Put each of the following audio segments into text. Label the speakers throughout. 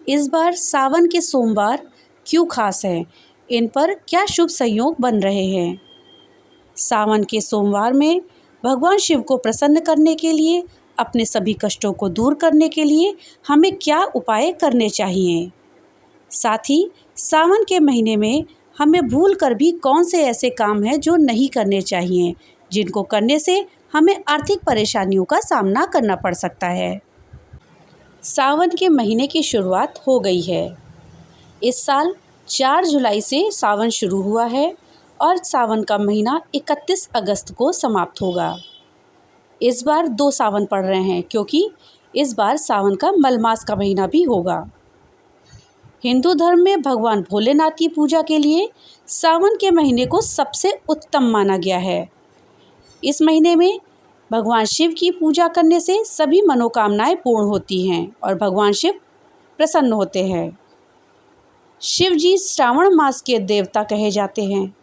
Speaker 1: इस बार सावन के सोमवार क्यों खास हैं? इन पर क्या शुभ संयोग बन रहे हैं? सावन के सोमवार में भगवान शिव को प्रसन्न करने के लिए, अपने सभी कष्टों को दूर करने के लिए हमें क्या उपाय करने चाहिए? साथ ही सावन के महीने में हमें भूल कर भी कौन से ऐसे काम हैं जो नहीं करने चाहिए, जिनको करने से हमें आर्थिक परेशानियों का सामना करना पड़ सकता है। सावन के महीने की शुरुआत हो गई है। इस साल 4 जुलाई से सावन शुरू हुआ है और सावन का महीना 31 अगस्त को समाप्त होगा। इस बार 2 सावन पड़ रहे हैं क्योंकि इस बार सावन का मलमास का महीना भी होगा। हिंदू धर्म में भगवान भोलेनाथ की पूजा के लिए सावन के महीने को सबसे उत्तम माना गया है। इस महीने में भगवान शिव की पूजा करने से सभी मनोकामनाएं पूर्ण होती हैं और भगवान शिव प्रसन्न होते हैं। शिव जी श्रावण मास के देवता कहे जाते हैं।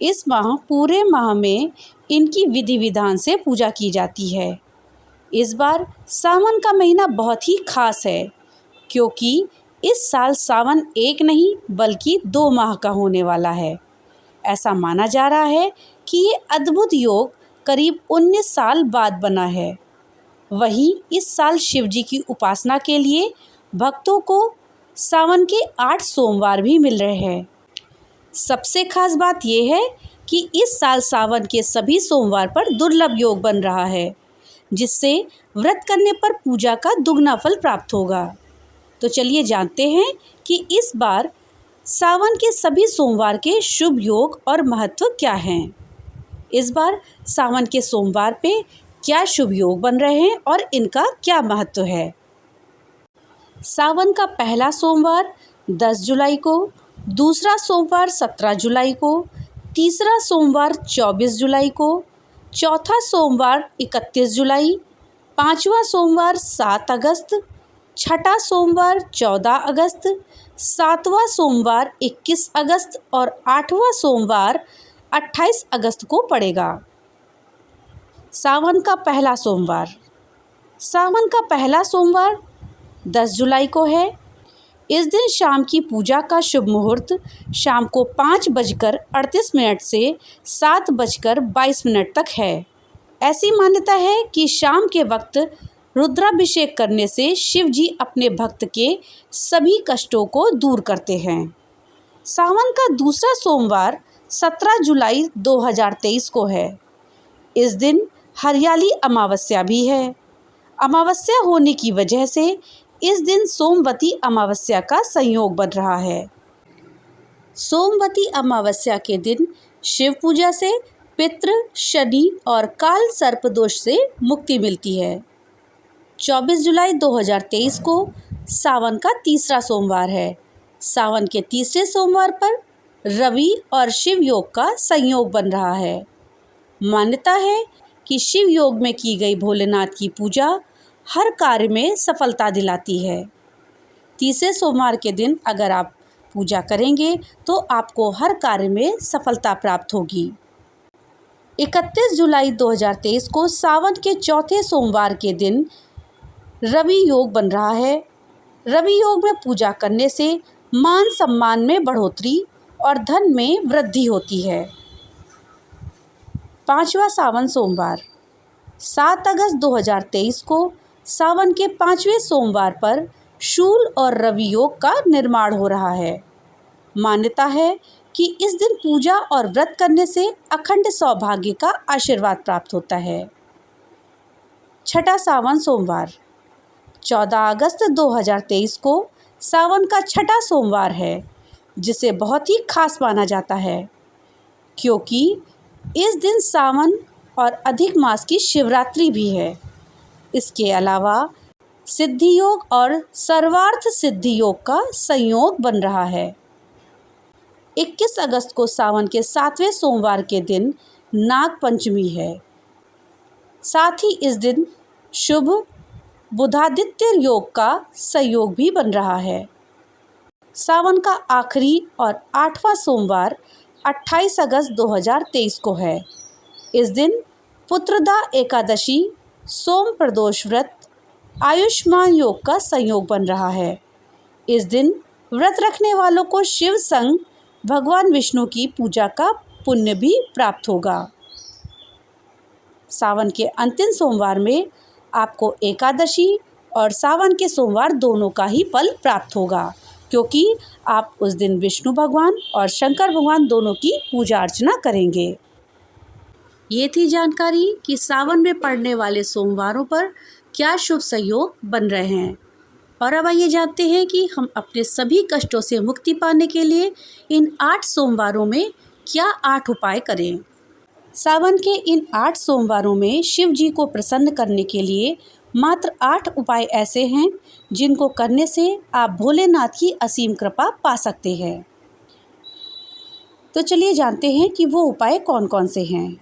Speaker 1: इस पूरे माह में इनकी विधि विधान से पूजा की जाती है। इस बार सावन का महीना बहुत ही खास है क्योंकि इस साल सावन एक नहीं बल्कि 2 माह का होने वाला है। ऐसा माना जा रहा है कि ये अद्भुत योग करीब 19 साल बाद बना है। वहीं इस साल शिव जी की उपासना के लिए भक्तों को सावन के 8 सोमवार भी मिल रहे हैं। सबसे खास बात यह है कि इस साल सावन के सभी सोमवार पर दुर्लभ योग बन रहा है, जिससे व्रत करने पर पूजा का दुगना फल प्राप्त होगा। तो चलिए जानते हैं कि इस बार सावन के सभी सोमवार के शुभ योग और महत्व क्या हैं। इस बार सावन के सोमवार पे क्या शुभ योग बन रहे हैं और इनका क्या महत्व है। सावन का पहला सोमवार 10 जुलाई को, दूसरा सोमवार 17 जुलाई को, तीसरा सोमवार 24 जुलाई को, चौथा सोमवार 31 जुलाई, पांचवा सोमवार 7 अगस्त, छठा सोमवार 14 अगस्त, सातवां सोमवार 21 अगस्त और आठवां सोमवार 28 अगस्त को पड़ेगा। सावन का पहला सोमवार। सावन का पहला सोमवार 10 जुलाई को है। इस दिन शाम की पूजा का शुभ मुहूर्त शाम को 5:38 से 7:22 तक है। ऐसी मान्यता है कि शाम के वक्त रुद्राभिषेक करने से शिव जी अपने भक्त के सभी कष्टों को दूर करते हैं। सावन का दूसरा सोमवार 17 जुलाई 2023 को है। इस दिन हरियाली अमावस्या भी है। अमावस्या होने की वजह से इस दिन सोमवती अमावस्या का संयोग बन रहा है। सोमवती अमावस्या के दिन शिव पूजा से पितृ, शनि और काल सर्प दोष से मुक्ति मिलती है। 24 जुलाई 2023 को सावन का तीसरा सोमवार है। सावन के तीसरे सोमवार पर रवि और शिव योग का संयोग बन रहा है। मान्यता है कि शिव योग में की गई भोलेनाथ की पूजा हर कार्य में सफलता दिलाती है। तीसरे सोमवार के दिन अगर आप पूजा करेंगे तो आपको हर कार्य में सफलता प्राप्त होगी। 31 जुलाई 2023 को सावन के चौथे सोमवार के दिन रवि योग बन रहा है। रवि योग में पूजा करने से मान सम्मान में बढ़ोतरी और धन में वृद्धि होती है। पांचवा सावन सोमवार 7 अगस्त 2023 को सावन के 5वें सोमवार पर शूल और रवि योग का निर्माण हो रहा है। मान्यता है कि इस दिन पूजा और व्रत करने से अखंड सौभाग्य का आशीर्वाद प्राप्त होता है। छठा सावन सोमवार 14 अगस्त 2023 को सावन का छठा सोमवार है, जिसे बहुत ही खास माना जाता है क्योंकि इस दिन सावन और अधिक मास की शिवरात्रि भी है। इसके अलावा सिद्धि योग और सर्वार्थ सिद्धि योग का संयोग बन रहा है। 21 अगस्त को सावन के 7वें सोमवार के दिन नाग पंचमी है। साथ ही इस दिन शुभ बुधादित्य योग का संयोग भी बन रहा है। सावन का आखिरी और 8वां सोमवार 28 अगस्त 2023 को है। इस दिन पुत्रदा एकादशी, सोम प्रदोष व्रत, आयुष्मान योग का संयोग बन रहा है। इस दिन व्रत रखने वालों को शिव संग भगवान विष्णु की पूजा का पुण्य भी प्राप्त होगा। सावन के अंतिम सोमवार में आपको एकादशी और सावन के सोमवार दोनों का ही फल प्राप्त होगा, क्योंकि आप उस दिन विष्णु भगवान और शंकर भगवान दोनों की पूजा अर्चना करेंगे। ये थी जानकारी कि सावन में पड़ने वाले सोमवारों पर क्या शुभ संयोग बन रहे हैं। और अब आइए जानते हैं कि हम अपने सभी कष्टों से मुक्ति पाने के लिए इन 8 सोमवारों में क्या 8 उपाय करें। सावन के इन 8 सोमवारों में शिव जी को प्रसन्न करने के लिए मात्र 8 उपाय ऐसे हैं जिनको करने से आप भोलेनाथ की असीम कृपा पा सकते हैं। तो चलिए जानते हैं कि वो उपाय कौन कौन से हैं।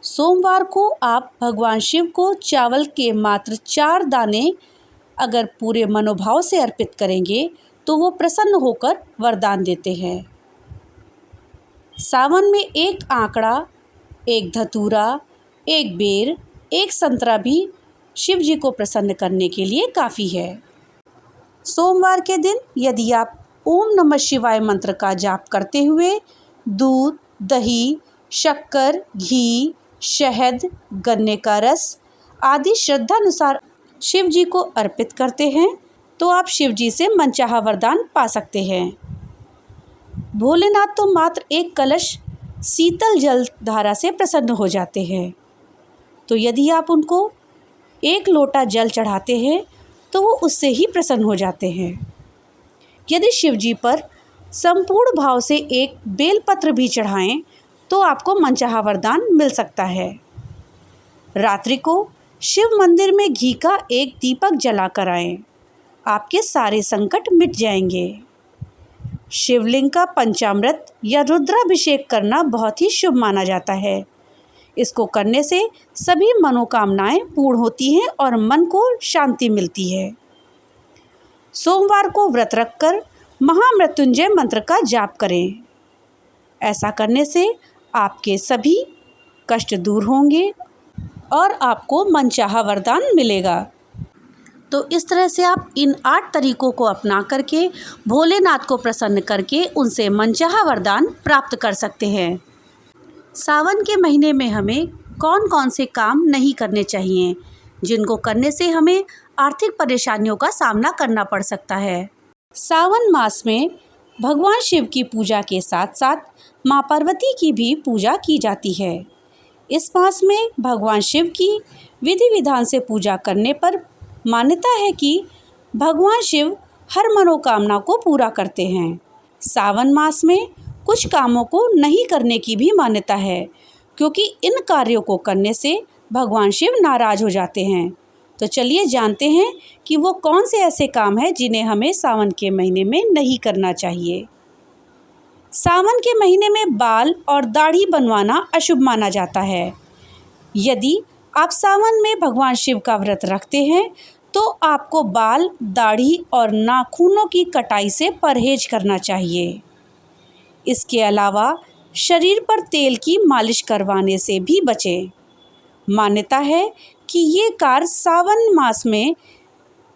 Speaker 1: सोमवार को आप भगवान शिव को चावल के मात्र 4 दाने अगर पूरे मनोभाव से अर्पित करेंगे तो वो प्रसन्न होकर वरदान देते हैं। सावन में 1 आंकड़ा, 1 धतूरा, 1 बेर, 1 संतरा भी शिव जी को प्रसन्न करने के लिए काफ़ी है। सोमवार के दिन यदि आप ओम नमः शिवाय मंत्र का जाप करते हुए दूध, दही, शक्कर, घी, शहद, गन्ने का रस आदि श्रद्धानुसार शिव जी को अर्पित करते हैं तो आप शिव जी से मनचाहा वरदान पा सकते हैं। भोलेनाथ तो मात्र 1 कलश शीतल जल धारा से प्रसन्न हो जाते हैं, तो यदि आप उनको 1 लोटा जल चढ़ाते हैं तो वो उससे ही प्रसन्न हो जाते हैं। यदि शिव जी पर संपूर्ण भाव से 1 बेलपत्र भी चढ़ाएं तो आपको मनचाहा वरदान मिल सकता है। रात्रि को शिव मंदिर में घी का 1 दीपक जलाकर आएं, आपके सारे संकट मिट जाएंगे। शिवलिंग का पंचामृत या रुद्राभिषेक करना बहुत ही शुभ माना जाता है। इसको करने से सभी मनोकामनाएं पूर्ण होती हैं और मन को शांति मिलती है। सोमवार को व्रत रखकर महामृत्युंजय मंत्र का जाप करें। ऐसा करने से आपके सभी कष्ट दूर होंगे और आपको मनचाहा वरदान मिलेगा। तो इस तरह से आप इन 8 तरीकों को अपना करके भोलेनाथ को प्रसन्न करके उनसे मनचाहा वरदान प्राप्त कर सकते हैं। सावन के महीने में हमें कौन कौन से काम नहीं करने चाहिए, जिनको करने से हमें आर्थिक परेशानियों का सामना करना पड़ सकता है। सावन मास में भगवान शिव की पूजा के साथ साथ माँ पार्वती की भी पूजा की जाती है। इस मास में भगवान शिव की विधि विधान से पूजा करने पर मान्यता है कि भगवान शिव हर मनोकामना को पूरा करते हैं। सावन मास में कुछ कामों को नहीं करने की भी मान्यता है, क्योंकि इन कार्यों को करने से भगवान शिव नाराज हो जाते हैं। तो चलिए जानते हैं कि वो कौन से ऐसे काम हैं जिन्हें हमें सावन के महीने में नहीं करना चाहिए। सावन के महीने में बाल और दाढ़ी बनवाना अशुभ माना जाता है। यदि आप सावन में भगवान शिव का व्रत रखते हैं तो आपको बाल, दाढ़ी और नाखूनों की कटाई से परहेज करना चाहिए। इसके अलावा शरीर पर तेल की मालिश करवाने से भी बचें। मान्यता है कि ये कार्य सावन मास में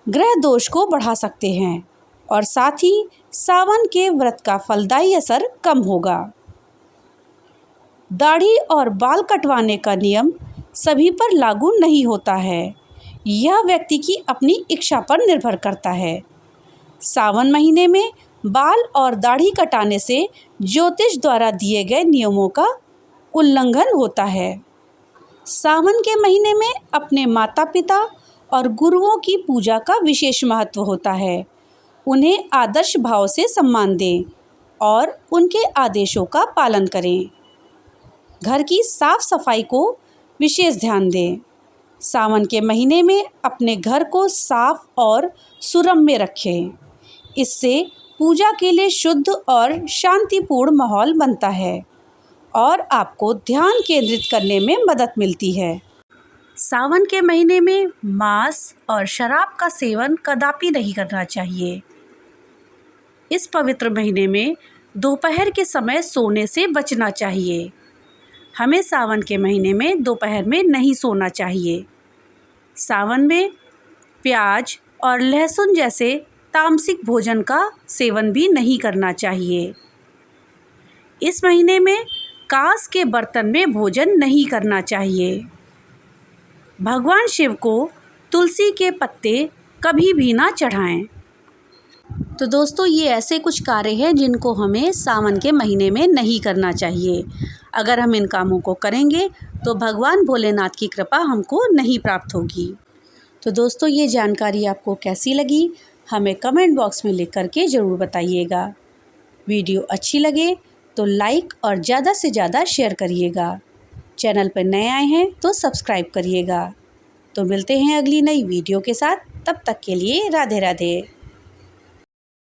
Speaker 1: ग्रह दोष को बढ़ा सकते हैं और साथ ही सावन के व्रत का फलदायी असर कम होगा। दाढ़ी और बाल कटवाने का नियम सभी पर लागू नहीं होता है, यह व्यक्ति की अपनी इच्छा पर निर्भर करता है। सावन महीने में बाल और दाढ़ी कटाने से ज्योतिष द्वारा दिए गए नियमों का उल्लंघन होता है। सावन के महीने में अपने माता पिता और गुरुओं की पूजा का विशेष महत्व होता है। उन्हें आदर्श भाव से सम्मान दें और उनके आदेशों का पालन करें। घर की साफ सफाई को विशेष ध्यान दें। सावन के महीने में अपने घर को साफ और सुरम्य रखें। इससे पूजा के लिए शुद्ध और शांतिपूर्ण माहौल बनता है और आपको ध्यान केंद्रित करने में मदद मिलती है। सावन के महीने में मांस और शराब का सेवन कदापि नहीं करना चाहिए। इस पवित्र महीने में दोपहर के समय सोने से बचना चाहिए। हमें सावन के महीने में दोपहर में नहीं सोना चाहिए। सावन में प्याज और लहसुन जैसे तामसिक भोजन का सेवन भी नहीं करना चाहिए। इस महीने में कांस के बर्तन में भोजन नहीं करना चाहिए। भगवान शिव को तुलसी के पत्ते कभी भी ना चढ़ाएं। तो दोस्तों, ये ऐसे कुछ कार्य हैं जिनको हमें सावन के महीने में नहीं करना चाहिए। अगर हम इन कामों को करेंगे तो भगवान भोलेनाथ की कृपा हमको नहीं प्राप्त होगी। तो दोस्तों, ये जानकारी आपको कैसी लगी हमें कमेंट बॉक्स में लिख करके ज़रूर बताइएगा। वीडियो अच्छी लगे तो लाइक और ज़्यादा से ज़्यादा शेयर करिएगा। चैनल पर नए आए हैं तो सब्सक्राइब करिएगा। तो मिलते हैं अगली नई वीडियो के साथ। तब तक के लिए राधे राधे।